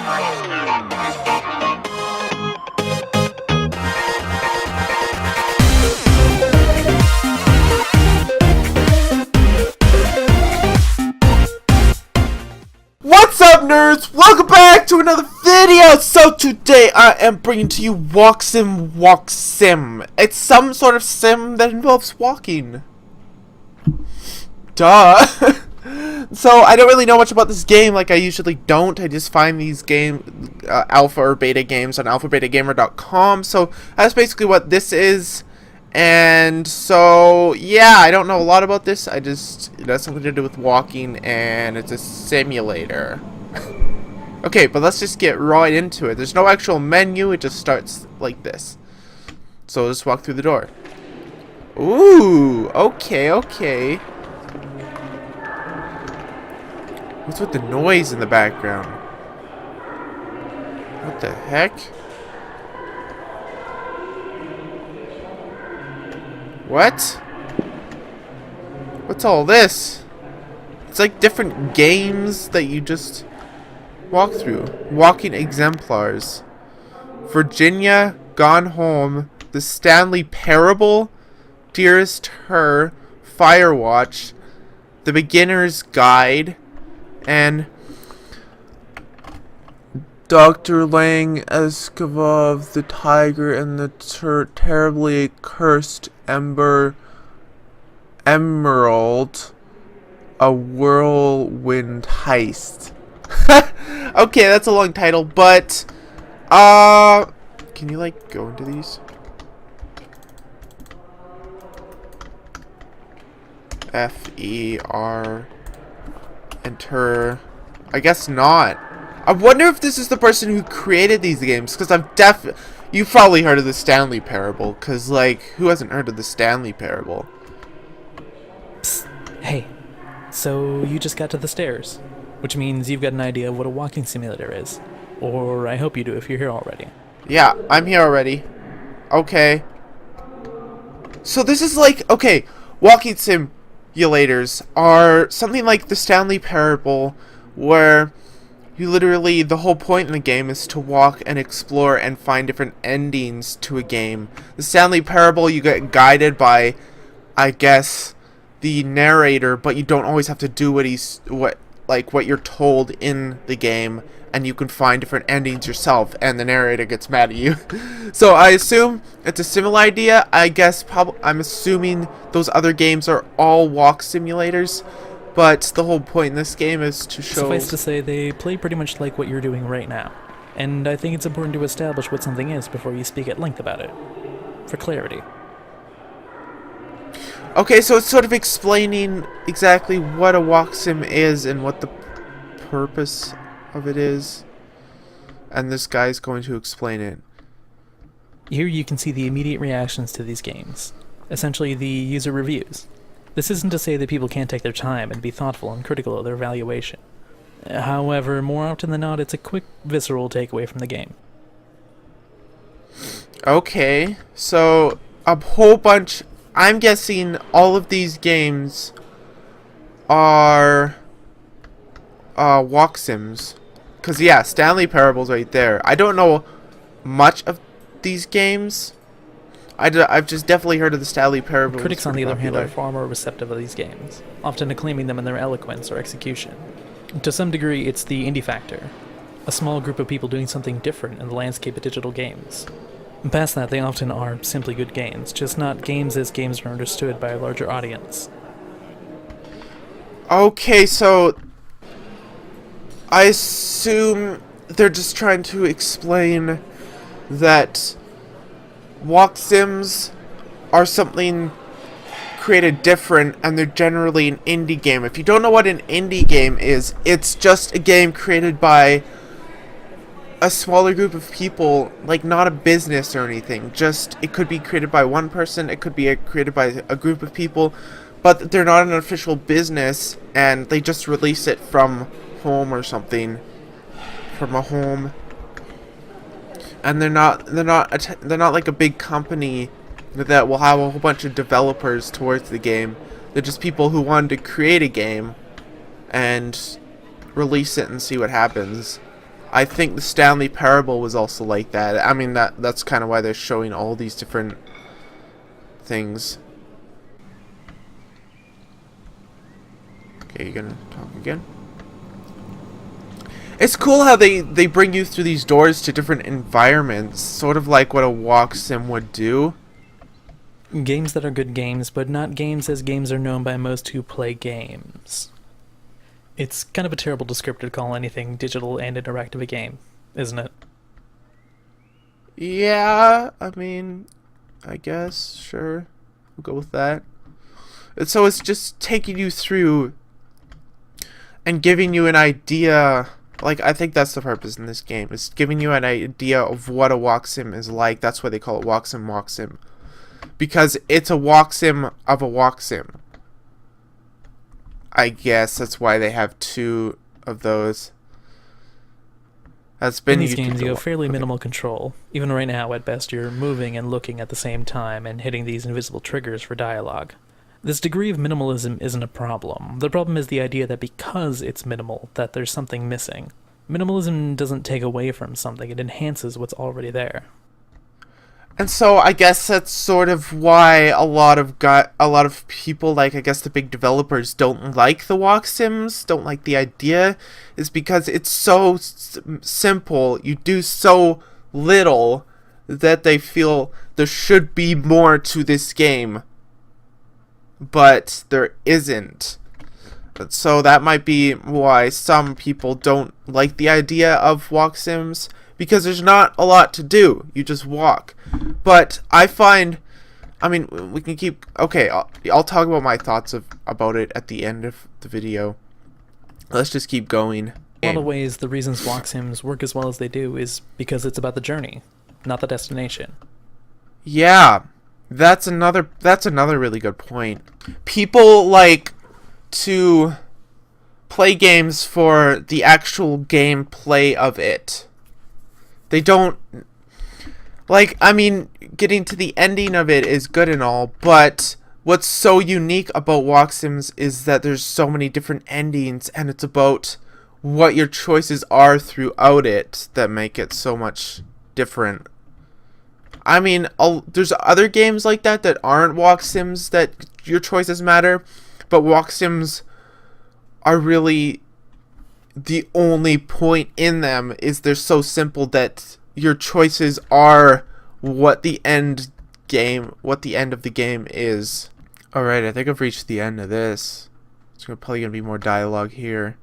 What's up, nerds? Welcome back to another video! So today I am bringing to you Walk Sim. It's some sort of sim that involves walking. Duh. So I don't really know much about this game, like I usually don't. I just find these alpha or beta games on alphabetagamer.com. So that's basically what this is. And so, yeah, I don't know a lot about this. It has something to do with walking, and it's a simulator. Okay, but let's just get right into it. There's no actual menu, it just starts like this. So let's walk through the door. Ooh, okay. What's with the noise in the background? What the heck? What? What's all this? It's like different games that you just walk through. Walking exemplars. Virginia, Gone Home, The Stanley Parable, Dearest Her, Firewatch, The Beginner's Guide, and Dr. Lang Escavov, the Tiger and the Terribly Cursed Emerald, a Whirlwind Heist. Okay, that's a long title, but can you like go into these? F-E-R, enter. I guess not. I wonder if this is the person who created these games, because you've probably heard of the Stanley Parable, because, like, who hasn't heard of the Stanley Parable? Psst. Hey, so you just got to the stairs, which means you've got an idea of what a walking simulator is. Or I hope you do if you're here already. Yeah, I'm here already. Okay. So this is like, okay, walking simulators are something like the Stanley Parable, where you literally, the whole point in the game is to walk and explore and find different endings to a game. The Stanley Parable, you get guided by, I guess, the narrator, but you don't always have to do what you're told in the game, and you can find different endings yourself, and the narrator gets mad at you. So I assume it's a similar idea. I guess I'm assuming those other games are all walk simulators. But the whole point in this game is to show... Suffice to say, they play pretty much like what you're doing right now. And I think it's important to establish what something is before you speak at length about it. For clarity. Okay, so it's sort of explaining exactly what a walk sim is and what the purpose of it is. And this guy's going to explain it. Here you can see the immediate reactions to these games. Essentially the user reviews. This isn't to say that people can't take their time and be thoughtful and critical of their evaluation. However, more often than not, it's a quick, visceral takeaway from the game. Okay, so a whole bunch... I'm guessing all of these games are walk sims. Because, yeah, Stanley Parable's right there. I don't know much of these games. I've just definitely heard of the Stanley Parable. Critics, on the other hand, are far more receptive of these games, often acclaiming them in their eloquence or execution. To some degree, it's the indie factor, a small group of people doing something different in the landscape of digital games. Past that, they often are simply good games, just not games as games are understood by a larger audience. Okay, so I assume they're just trying to explain that walk sims are something created different, and they're generally an indie game. If you don't know what an indie game is, it's just a game created by a smaller group of people, like not a business or anything. Just, it could be created by one person, it could be created by a group of people, but they're not an official business, and they just release it from home or something, from a home. And they're not like a big company that will have a whole bunch of developers towards the game. They're just people who wanted to create a game and release it and see what happens. I think the Stanley Parable was also like that. I mean, that's kind of why they're showing all these different things. Okay, you're gonna talk again? It's cool how they bring you through these doors to different environments, sort of like what a walk sim would do. Games that are good games, but not games as games are known by most who play games. It's kind of a terrible descriptor to call anything digital and interactive a game, isn't it? Yeah, I mean, I guess, sure. We'll go with that. And so it's just taking you through and giving you an idea. Like, I think that's the purpose in this game. It's giving you an idea of what a walk sim is like. That's why they call it walk sim. Because it's a walk sim of a walk sim. I guess that's why they have two of those. That's been in these games, you have fairly minimal control. Even right now, at best, you're moving and looking at the same time and hitting these invisible triggers for dialogue. This degree of minimalism isn't a problem. The problem is the idea that because it's minimal, that there's something missing. Minimalism doesn't take away from something, it enhances what's already there. And so I guess that's sort of why a lot of people, like I guess the big developers, don't like the walk sims, don't like the idea, is because it's so simple. You do so little that they feel there should be more to this game, but there isn't. So that might be why some people don't like the idea of walk sims. Because there's not a lot to do. You just walk. But I find... I mean, we can keep... Okay, I'll talk about my thoughts about it at the end of the video. Let's just keep going. In a lot of ways, the reasons walk sims work as well as they do is because it's about the journey, not the destination. Yeah. That's another really good point. People like to play games for the actual gameplay of it. They don't, like, I mean, getting to the ending of it is good and all, but what's so unique about walk sims is that there's so many different endings, and it's about what your choices are throughout it that make it so much different. I mean, there's other games like that aren't walk sims that your choices matter, but walk sims are really... The only point in them is they're so simple that your choices are what the end of the game is. Alright, I think I've reached the end of this. There's probably going to be more dialogue here.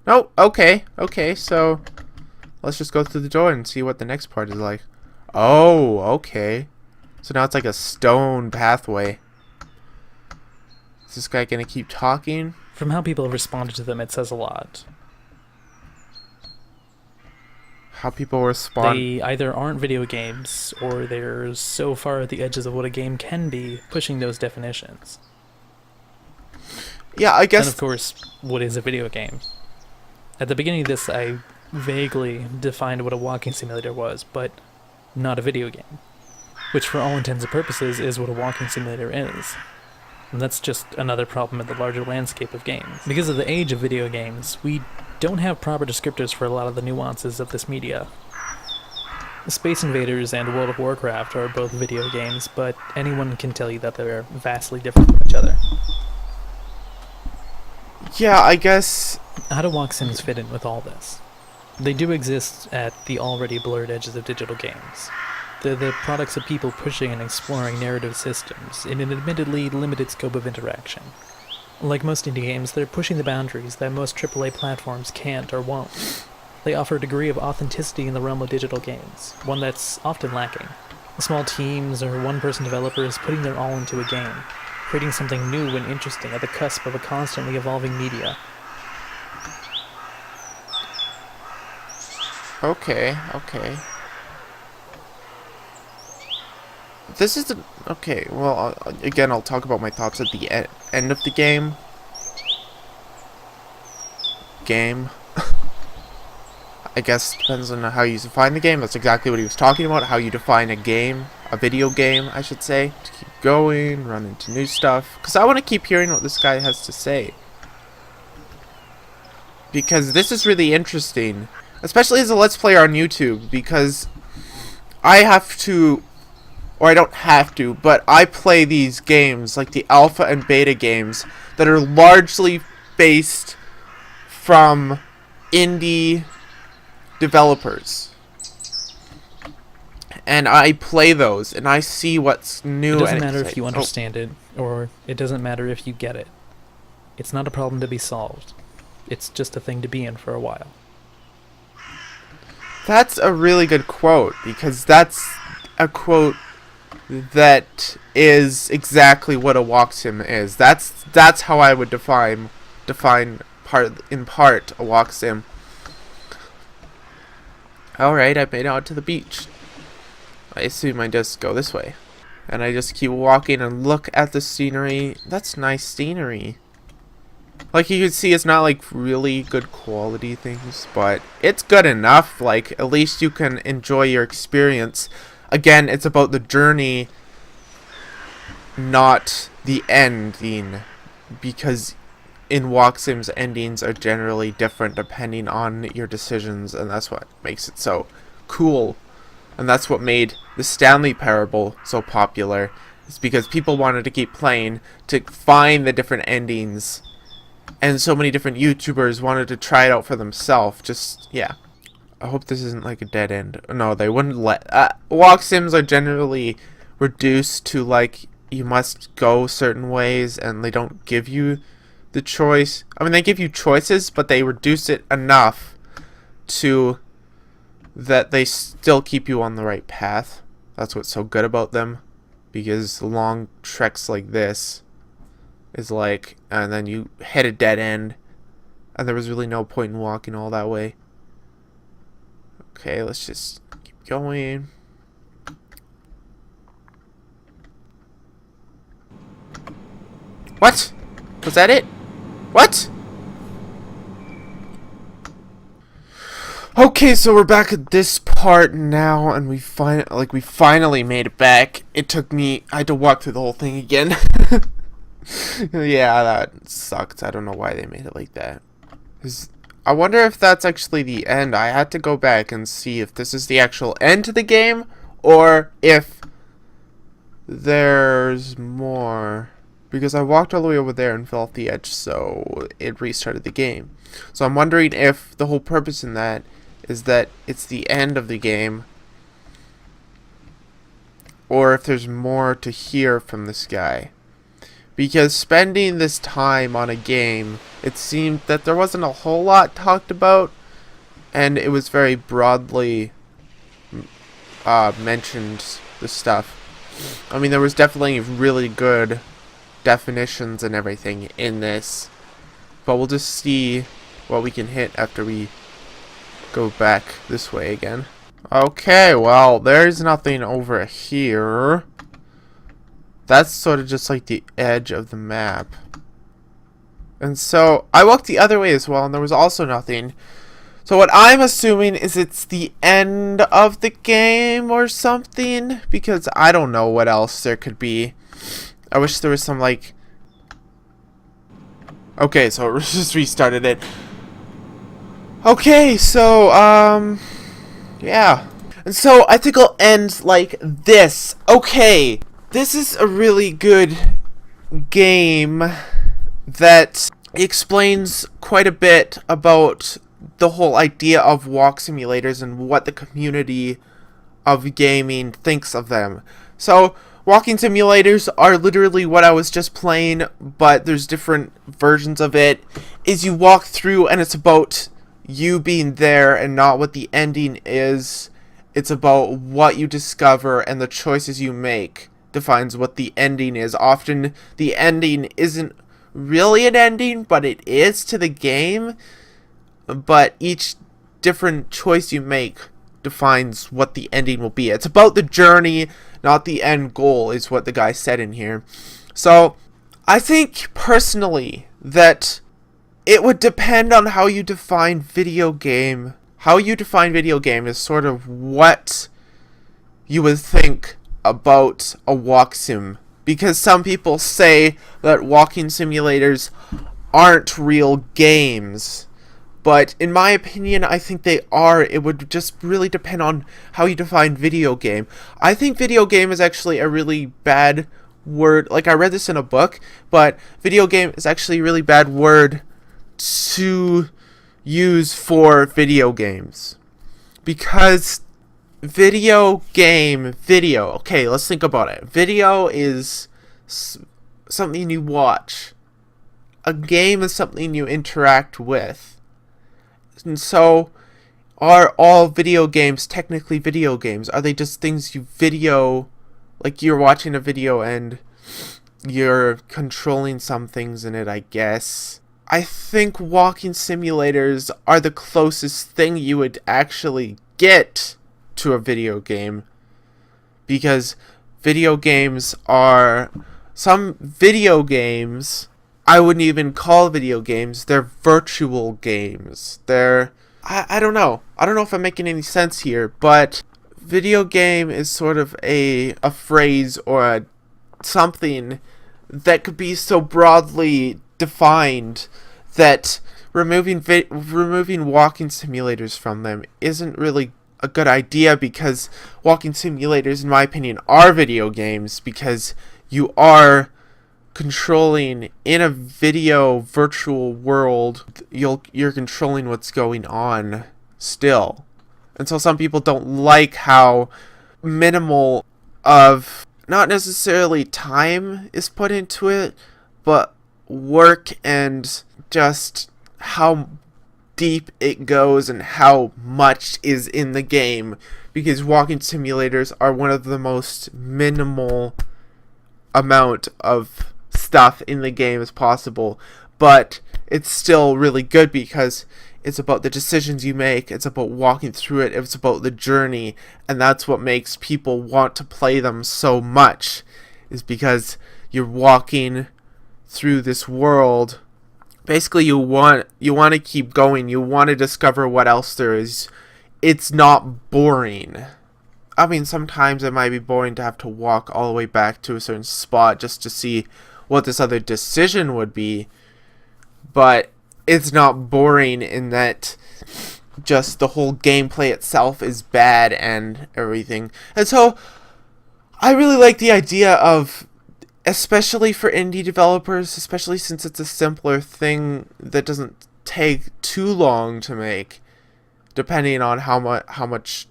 Oh, okay, so let's just go through the door and see what the next part is like. Oh, okay. So now it's like a stone pathway. Is this guy going to keep talking? From how people have responded to them, it says a lot. How people respond? They either aren't video games, or they're so far at the edges of what a game can be, pushing those definitions. Yeah, I guess... And of course, what is a video game? At the beginning of this, I vaguely defined what a walking simulator was, but not a video game. Which, for all intents and purposes, is what a walking simulator is. And that's just another problem in the larger landscape of games. Because of the age of video games, we don't have proper descriptors for a lot of the nuances of this media. Space Invaders and World of Warcraft are both video games, but anyone can tell you that they're vastly different from each other. Yeah, I guess... How do walk sims fit in with all this? They do exist at the already blurred edges of digital games. They're the products of people pushing and exploring narrative systems in an admittedly limited scope of interaction. Like most indie games, they're pushing the boundaries that most AAA platforms can't or won't. They offer a degree of authenticity in the realm of digital games, one that's often lacking. Small teams or one-person developers putting their all into a game, creating something new and interesting at the cusp of a constantly evolving media. Okay. This is okay, well, again, I'll talk about my thoughts at the end of the game. I guess depends on how you define the game. That's exactly what he was talking about, how you define a game, a video game, I should say. To keep going, run into new stuff. Because I want to keep hearing what this guy has to say. because this is really interesting, especially as a Let's Player on YouTube, because I have to, or I don't have to, but I play these games, like the alpha and beta games, that are largely based from indie developers. And I play those, and I see what's new. It doesn't and matter exciting. if you understand it, or it doesn't matter if you get it. It's not a problem to be solved. It's just a thing to be in for a while. That's a really good quote, because that's a quote that is exactly what a walk sim is. That's how I would define part a walk sim. Alright, I made it out to the beach. I assume I just go this way. And I just keep walking and look at the scenery. That's nice scenery. Like you can see, it's not like really good quality things, but it's good enough. Like, at least you can enjoy your experience. Again, it's about the journey, not the ending, because in walk sims, endings are generally different depending on your decisions, and that's what makes it so cool. And that's what made the Stanley Parable so popular. It's because people wanted to keep playing to find the different endings. And so many different YouTubers wanted to try it out for themselves. Just, yeah. I hope this isn't like a dead end. No, they wouldn't let... walk sims are generally reduced to, like, you must go certain ways, and they don't give you the choice. I mean, they give you choices, but they reduce it enough to... that they still keep you on the right path. That's what's so good about them. Because long treks like this is like, and then you hit a dead end, and there was really no point in walking all that way. Okay, let's just keep going. What? Was that it? What? Okay, so we're back at this part now, and we finally made it back. It took me, I had to walk through the whole thing again. Yeah, that sucked. I don't know why they made it like that. I wonder if that's actually the end. I had to go back and see if this is the actual end to the game, or if there's more. Because I walked all the way over there and fell off the edge, so it restarted the game. So I'm wondering if the whole purpose in that is that it's the end of the game, or if there's more to hear from this guy. Because spending this time on a game, it seemed that there wasn't a whole lot talked about, and it was very broadly mentioned, the stuff. I mean, there was definitely really good definitions and everything in this, but we'll just see what we can hit after we go back this way again. Okay, well, there's nothing over here. That's sort of just like the edge of the map. And so, I walked the other way as well, and there was also nothing. So what I'm assuming is it's the end of the game or something, because I don't know what else there could be. I wish there was some, like... Okay, so it just restarted it. Okay, so, yeah. And so, I think I'll end like this. Okay, this is a really good game that explains quite a bit about the whole idea of walk simulators and what the community of gaming thinks of them. So, walking simulators are literally what I was just playing, but there's different versions of it. Is you walk through and it's about you being there and not what the ending is. It's about what you discover, and the choices you make defines what the ending is. Often the ending isn't really an ending, but it is to the game. But each different choice you make defines what the ending will be. It's about the journey, not the end goal, is what the guy said in here. So I think personally that it would depend on how you define video game. How you define video game is sort of what you would think about a walk sim. Because some people say that walking simulators aren't real games. But in my opinion, I think they are. It would just really depend on how you define video game. I think video game is actually a really bad word. Like, I read this in a book, but video game is actually a really bad word to use for video games. Because video, okay, let's think about it. Video is something you watch. A game is something you interact with. And so, are all video games technically video games? Are they just things you video, like you're watching a video and you're controlling some things in it, I guess? I think walking simulators are the closest thing you would actually get to a video game. Because some video games I wouldn't even call video games. They're virtual games. I don't know. I don't know if I'm making any sense here, but video game is sort of a phrase or something that could be so broadly defined that removing walking simulators from them isn't really a good idea, because walking simulators, in my opinion, are video games, because you are controlling in a virtual world. You're controlling what's going on still. And so some people don't like how minimal of, not necessarily time is put into it, but work and just how deep it goes and how much is in the game, because walking simulators are one of the most minimal amount of stuff in the game as possible, but it's still really good because it's about the decisions you make, it's about walking through it, it's about the journey, and that's what makes people want to play them so much, is because you're walking through this world. Basically, you want to keep going, you want to discover what else there is. It's not boring. I mean, sometimes it might be boring to have to walk all the way back to a certain spot just to see what this other decision would be, but it's not boring in that just the whole gameplay itself is bad and everything. And so I really like the idea of, especially for indie developers, especially since it's a simpler thing that doesn't take too long to make, depending on how much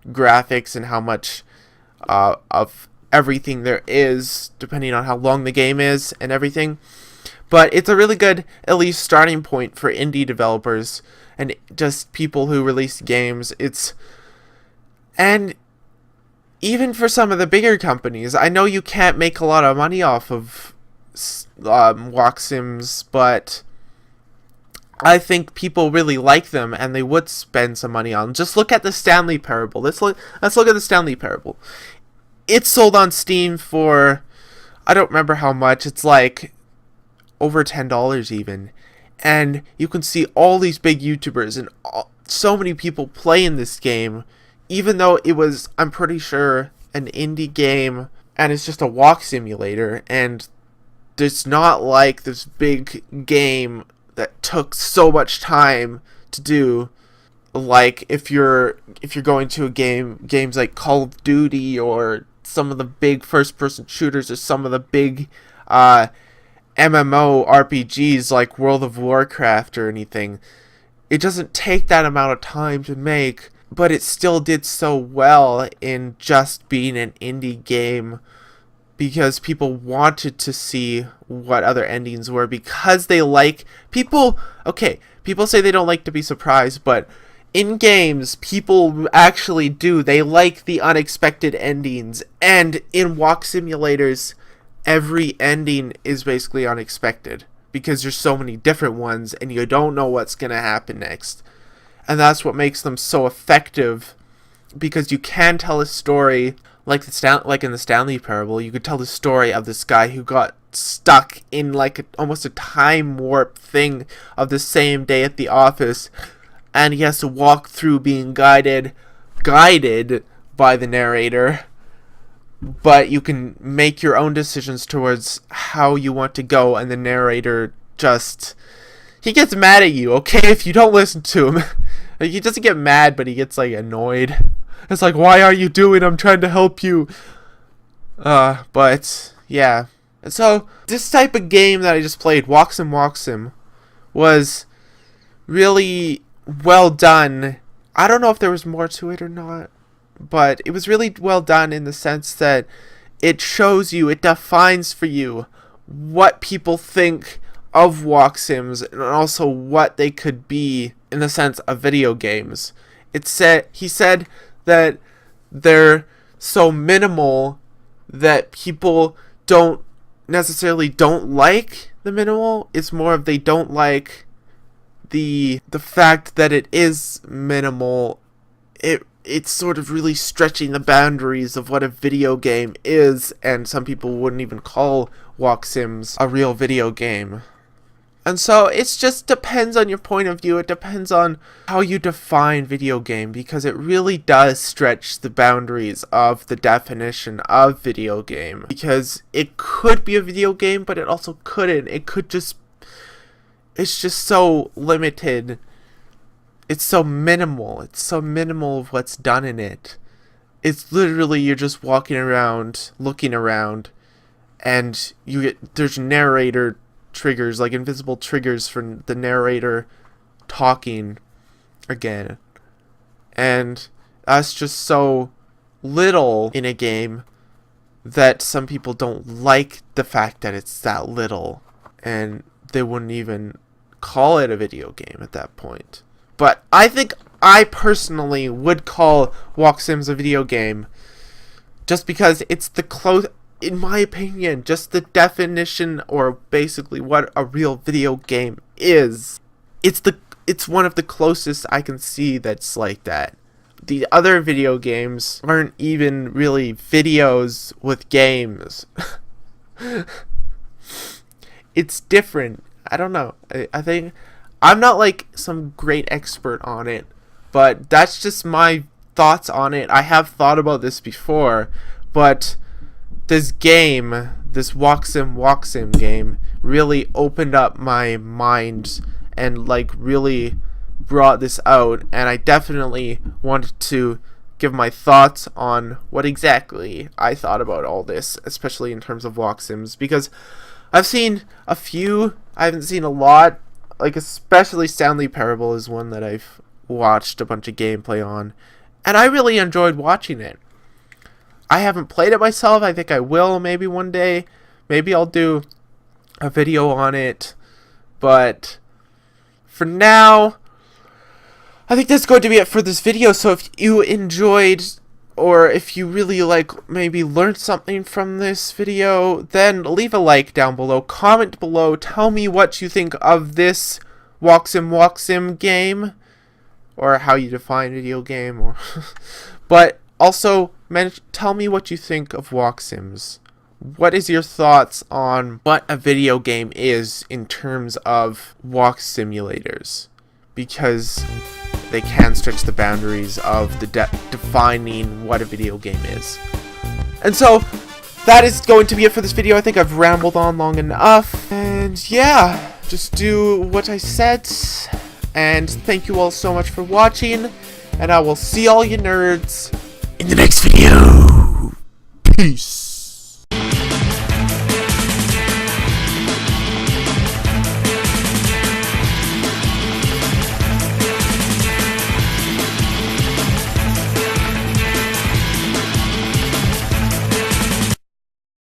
graphics and how much of everything there is, depending on how long the game is and everything. But it's a really good, at least, starting point for indie developers and just people who release games. And even for some of the bigger companies, I know you can't make a lot of money off of walk sims, but I think people really like them and they would spend some money on them. Just look at the Stanley Parable. Let's look at the Stanley Parable. It's sold on Steam for, I don't remember how much. It's like over $10 even. And you can see all these big YouTubers and so many people playing this game, even though it was, I'm pretty sure, an indie game and it's just a walk simulator, and it's not like this big game that took so much time to do. Like if you're going to a games like Call of Duty or some of the big first-person shooters or some of the big MMO RPGs like World of Warcraft or anything, it doesn't take that amount of time to make, but it still did so well in just being an indie game, because people wanted to see what other endings were, because they like people say they don't like to be surprised, but in games, people actually do. They like the unexpected endings. And in walk simulators, every ending is basically unexpected, because there's so many different ones and you don't know what's going to happen next. And that's what makes them so effective, because you can tell a story like in the Stanley Parable. You could tell the story of this guy who got stuck in like almost a time warp thing of the same day at the office, and he has to walk through being guided by the narrator, but you can make your own decisions towards how you want to go, and the narrator just he gets mad at you, okay, if you don't listen to him. Like, he doesn't get mad, but he gets, like, annoyed. It's like, why are you doing? I'm trying to help you. But, yeah. And so, this type of game that I just played, Walk Sim, was really well done. I don't know if there was more to it or not, but it was really well done in the sense that it shows you, it defines for you what people think of walk sims and also what they could be in the sense of video games. He said that they're so minimal that people don't like the minimal. It's more of they don't like the fact that it is minimal. It's sort of really stretching the boundaries of what a video game is, and some people wouldn't even call walk sims a real video game. And so it just depends on your point of view. It depends on how you define video game, because it really does stretch the boundaries of the definition of video game. Because it could be a video game, but it also couldn't. It's just so limited. It's so minimal. It's so minimal of what's done in it. It's literally you're just walking around, looking around, and there's narrator triggers, like invisible triggers for the narrator talking again. And that's just so little in a game that some people don't like the fact that it's that little, and they wouldn't even call it a video game at that point. But I think I personally would call Walk Sims a video game just because it's in my opinion, just the definition, or basically what a real video game is. It's one of the closest I can see that's like that. The other video games aren't even really videos with games. It's different. I don't know. I think I'm not like some great expert on it, but that's just my thoughts on it. I have thought about this before, but this Walk Sim game really opened up my mind and like really brought this out, and I definitely wanted to give my thoughts on what exactly I thought about all this, especially in terms of Walk Sims, because I've seen a few, I haven't seen a lot. Like, especially Stanley Parable is one that I've watched a bunch of gameplay on, and I really enjoyed watching it. I haven't played it myself. I think I will maybe one day. Maybe I'll do a video on it. But for now, I think that's going to be it for this video. So if you enjoyed, or if you really maybe learned something from this video, then leave a like down below. Comment below. Tell me what you think of this Walk Sim game, or how you define video game, or but also tell me what you think of Walk Sims. What is your thoughts on what a video game is in terms of walk simulators? Because they can stretch the boundaries of the defining what a video game is. And so, that is going to be it for this video. I think I've rambled on long enough. And yeah, just do what I said. And thank you all so much for watching. And I will see all you nerds in the next video. Peace.